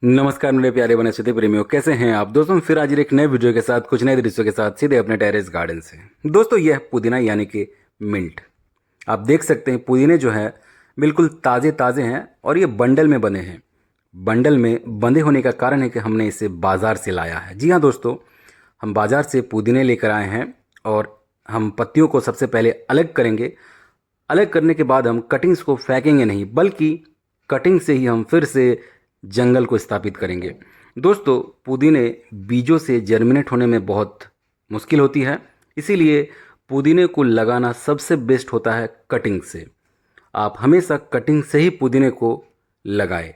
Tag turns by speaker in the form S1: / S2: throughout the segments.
S1: नमस्कार मेरे प्यारे वनस्पति प्रेमियों, कैसे हैं आप दोस्तों। फिर आज एक नए वीडियो के साथ कुछ नए दृश्यों के साथ सीधे अपने टेरेस गार्डन से। दोस्तों यह पुदीना यानी कि मिंट, आप देख सकते हैं पुदीने जो है बिल्कुल ताज़े ताज़े हैं और ये बंडल में बने हैं। बंडल में बंधे होने का कारण है कि हमने इसे बाज़ार से लाया है। जी हाँ दोस्तों, हम बाज़ार से पुदीने लेकर आए हैं और हम पत्तियों को सबसे पहले अलग करेंगे। अलग करने के बाद हम कटिंग्स को फेंकेंगे नहीं, बल्कि कटिंग से ही हम फिर से जंगल को स्थापित करेंगे। दोस्तों पुदीने बीजों से जर्मिनेट होने में बहुत मुश्किल होती है, इसीलिए पुदीने को लगाना सबसे बेस्ट होता है कटिंग से। आप हमेशा कटिंग से ही पुदीने को लगाएं।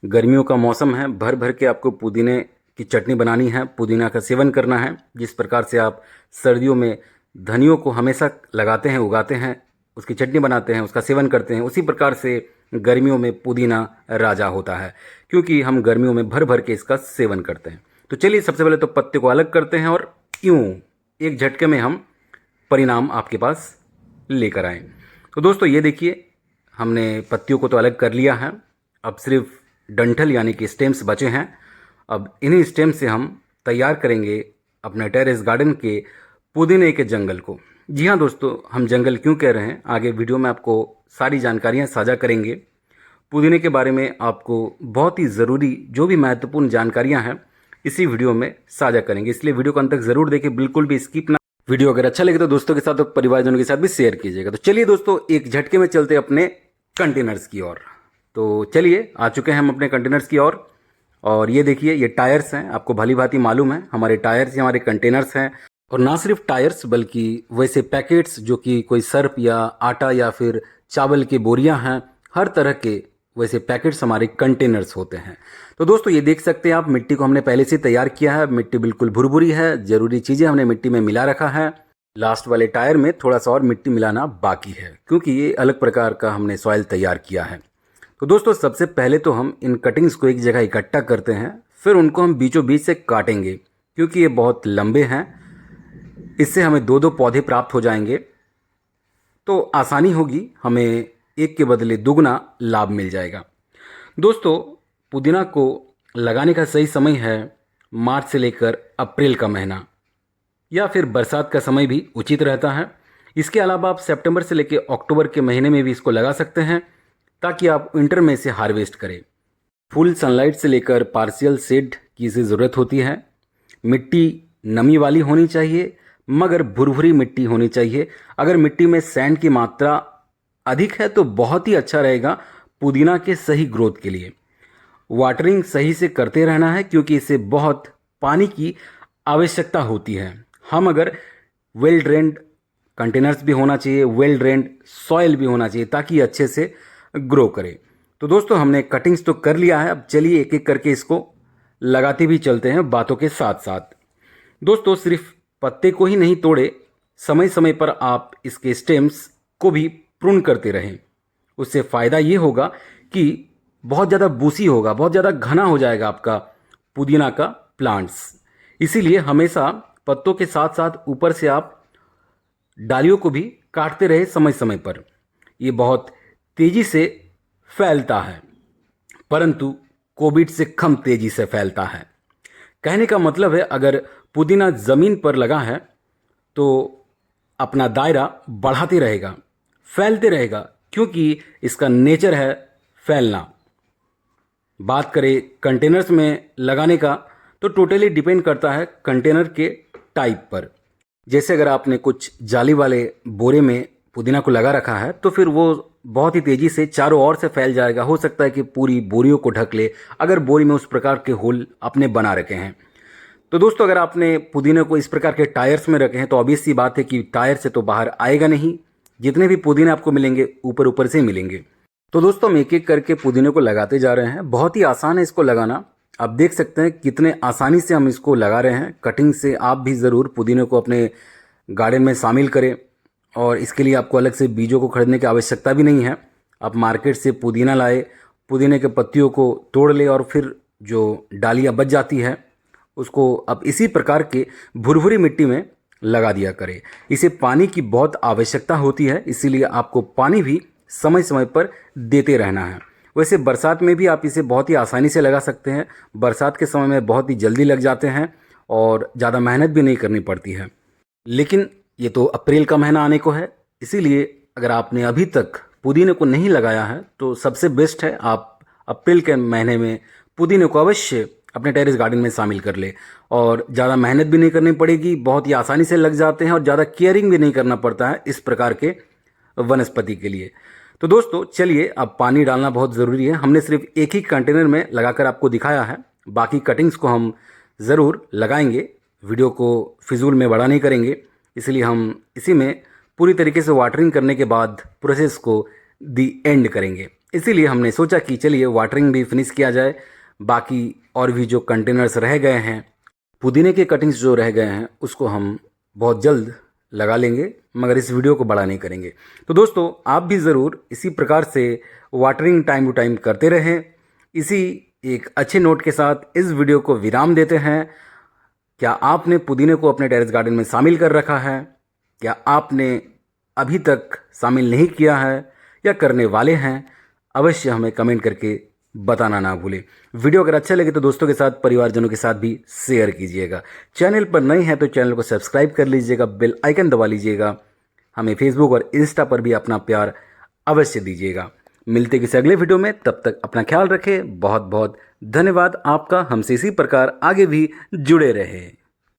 S1: गर्मियों का मौसम है, भर भर के आपको पुदीने की चटनी बनानी है, पुदीना का सेवन करना है। जिस प्रकार से आप सर्दियों में धनियों को हमेशा लगाते हैं, उगाते हैं, उसकी चटनी बनाते हैं, उसका सेवन करते हैं, उसी प्रकार से गर्मियों में पुदीना राजा होता है, क्योंकि हम गर्मियों में भर भर के इसका सेवन करते हैं। तो चलिए सबसे पहले तो पत्ते को अलग करते हैं और यूं एक झटके में हम परिणाम आपके पास लेकर आए। तो दोस्तों ये देखिए, हमने पत्तियों को तो अलग कर लिया है, अब सिर्फ डंठल यानी कि स्टेम्स बचे हैं। अब इन्हीं स्टेम से हम तैयार करेंगे अपने टेरेस गार्डन के पुदीने के जंगल को। जी हाँ दोस्तों, हम जंगल क्यों कह रहे हैं, आगे वीडियो में आपको सारी जानकारियाँ साझा करेंगे। पुदीने के बारे में आपको बहुत ही ज़रूरी जो भी महत्वपूर्ण जानकारियाँ हैं इसी वीडियो में साझा करेंगे, इसलिए वीडियो को अंत तक ज़रूर देखें, बिल्कुल भी स्किप ना। वीडियो अगर अच्छा लगे तो दोस्तों के साथ और परिवारजनों के साथ भी शेयर कीजिएगा। तो चलिए दोस्तों एक झटके में चलते अपने कंटेनर्स की ओर। तो चलिए आ चुके हैं हम अपने कंटेनर्स की ओर। और ये देखिए, ये टायर्स हैं, आपको भली भांति मालूम है हमारे टायर्स, हमारे कंटेनर्स हैं। और ना सिर्फ टायर्स बल्कि वैसे पैकेट्स जो कि कोई सर्फ या आटा या फिर चावल की बोरियां हैं, हर तरह के वैसे पैकेट्स हमारे कंटेनर्स होते हैं। तो दोस्तों ये देख सकते हैं आप, मिट्टी को हमने पहले से तैयार किया है। मिट्टी बिल्कुल भुरभुरी है, ज़रूरी चीज़ें हमने मिट्टी में मिला रखा है। लास्ट वाले टायर में थोड़ा सा और मिट्टी मिलाना बाकी है, क्योंकि ये अलग प्रकार का हमने सॉइल तैयार किया है। तो दोस्तों सबसे पहले तो हम इन कटिंग्स को एक जगह इकट्ठा करते हैं, फिर उनको हम बीचों बीच से काटेंगे, क्योंकि ये बहुत लंबे हैं। इससे हमें दो दो पौधे प्राप्त हो जाएंगे, तो आसानी होगी, हमें एक के बदले दुगना लाभ मिल जाएगा। दोस्तों पुदीना को लगाने का सही समय है मार्च से लेकर अप्रैल का महीना, या फिर बरसात का समय भी उचित रहता है। इसके अलावा आप सितंबर से लेकर अक्टूबर के महीने में भी इसको लगा सकते हैं, ताकि आप विंटर में इसे हार्वेस्ट करें। फुल सनलाइट से लेकर पार्शियल शेड की इसे ज़रूरत होती है। मिट्टी नमी वाली होनी चाहिए, मगर भुरभुरी मिट्टी होनी चाहिए। अगर मिट्टी में सैंड की मात्रा अधिक है तो बहुत ही अच्छा रहेगा पुदीना के सही ग्रोथ के लिए। वाटरिंग सही से करते रहना है, क्योंकि इसे बहुत पानी की आवश्यकता होती है। हम अगर वेल ड्रेन्ड कंटेनर्स भी होना चाहिए, वेल ड्रेन्ड सॉइल भी होना चाहिए, ताकि अच्छे से ग्रो करे। तो दोस्तों हमने कटिंग्स तो कर लिया है, अब चलिए एक एक करके इसको लगाते भी चलते हैं बातों के साथ साथ। दोस्तों सिर्फ पत्ते को ही नहीं तोड़े, समय समय पर आप इसके स्टेम्स को भी प्रून करते रहें। उससे फ़ायदा ये होगा कि बहुत ज़्यादा बूसी होगा, बहुत ज़्यादा घना हो जाएगा आपका पुदीना का प्लांट्स। इसीलिए हमेशा पत्तों के साथ साथ ऊपर से आप डालियों को भी काटते रहे समय समय पर। ये बहुत तेज़ी से फैलता है, परंतु कोविड से कम तेज़ी से फैलता है। कहने का मतलब है, अगर पुदीना ज़मीन पर लगा है तो अपना दायरा बढ़ाते रहेगा, फैलते रहेगा, क्योंकि इसका नेचर है फैलना। बात करें कंटेनर्स में लगाने का, तो टोटली डिपेंड करता है कंटेनर के टाइप पर। जैसे अगर आपने कुछ जाली वाले बोरे में पुदीना को लगा रखा है, तो फिर वो बहुत ही तेज़ी से चारों ओर से फैल जाएगा। हो सकता है कि पूरी बोरियों को ढक ले, अगर बोरी में उस प्रकार के होल आपने बना रखे हैं। तो दोस्तों अगर आपने पुदीने को इस प्रकार के टायर्स में रखे हैं, तो ऑब्वियस सी बात है कि टायर से तो बाहर आएगा नहीं। जितने भी पुदीने आपको मिलेंगे ऊपर ऊपर से मिलेंगे। तो दोस्तों हम एक एक करके पुदीने को लगाते जा रहे हैं। बहुत ही आसान है इसको लगाना, आप देख सकते हैं कितने आसानी से हम इसको लगा रहे हैं। कटिंग से आप भी ज़रूर पुदीने को अपने गार्डन में शामिल करें, और इसके लिए आपको अलग से बीजों को खरीदने की आवश्यकता भी नहीं है। आप मार्केट से पुदीना लाए, पुदीने के पत्तियों को तोड़ ले, और फिर जो डालियाँ बच जाती है उसको अब इसी प्रकार के भुरभुरी मिट्टी में लगा दिया करें। इसे पानी की बहुत आवश्यकता होती है, इसीलिए आपको पानी भी समय समय पर देते रहना है। वैसे बरसात में भी आप इसे बहुत ही आसानी से लगा सकते हैं। बरसात के समय में बहुत ही जल्दी लग जाते हैं और ज़्यादा मेहनत भी नहीं करनी पड़ती है। लेकिन ये तो अप्रैल का महीना आने को है, इसीलिए अगर आपने अभी तक पुदीने को नहीं लगाया है तो सबसे बेस्ट है आप अप्रैल के महीने में पुदीने को अवश्य अपने टेरेस गार्डन में शामिल कर ले। और ज़्यादा मेहनत भी नहीं करनी पड़ेगी, बहुत ही आसानी से लग जाते हैं और ज़्यादा केयरिंग भी नहीं करना पड़ता है इस प्रकार के वनस्पति के लिए। तो दोस्तों चलिए, अब पानी डालना बहुत ज़रूरी है। हमने सिर्फ एक ही कंटेनर में लगाकर आपको दिखाया है, बाकी कटिंग्स को हम ज़रूर लगाएंगे। वीडियो को फिजूल में बड़ा नहीं करेंगे, इसलिए हम इसी में पूरी तरीके से वाटरिंग करने के बाद प्रोसेस को दी एंड करेंगे। इसीलिए हमने सोचा कि चलिए वाटरिंग भी फिनिश किया जाए। बाकी और भी जो कंटेनर्स रह गए हैं, पुदीने के कटिंग्स जो रह गए हैं, उसको हम बहुत जल्द लगा लेंगे, मगर इस वीडियो को बड़ा नहीं करेंगे। तो दोस्तों आप भी ज़रूर इसी प्रकार से वाटरिंग टाइम टू टाइम करते रहें। इसी एक अच्छे नोट के साथ इस वीडियो को विराम देते हैं। क्या आपने पुदीने को अपने टेरेस गार्डन में शामिल कर रखा है? क्या आपने अभी तक शामिल नहीं किया है या करने वाले हैं? अवश्य हमें कमेंट करके बताना ना भूलें। वीडियो अगर अच्छा लगे तो दोस्तों के साथ, परिवारजनों के साथ भी शेयर कीजिएगा। चैनल पर नए हैं तो चैनल को सब्सक्राइब कर लीजिएगा, बेल आइकन दबा लीजिएगा। हमें फेसबुक और इंस्टा पर भी अपना प्यार अवश्य दीजिएगा। मिलते किसी अगले वीडियो में, तब तक अपना ख्याल रखें। बहुत बहुत धन्यवाद आपका। हमसे इसी प्रकार आगे भी जुड़े रहें।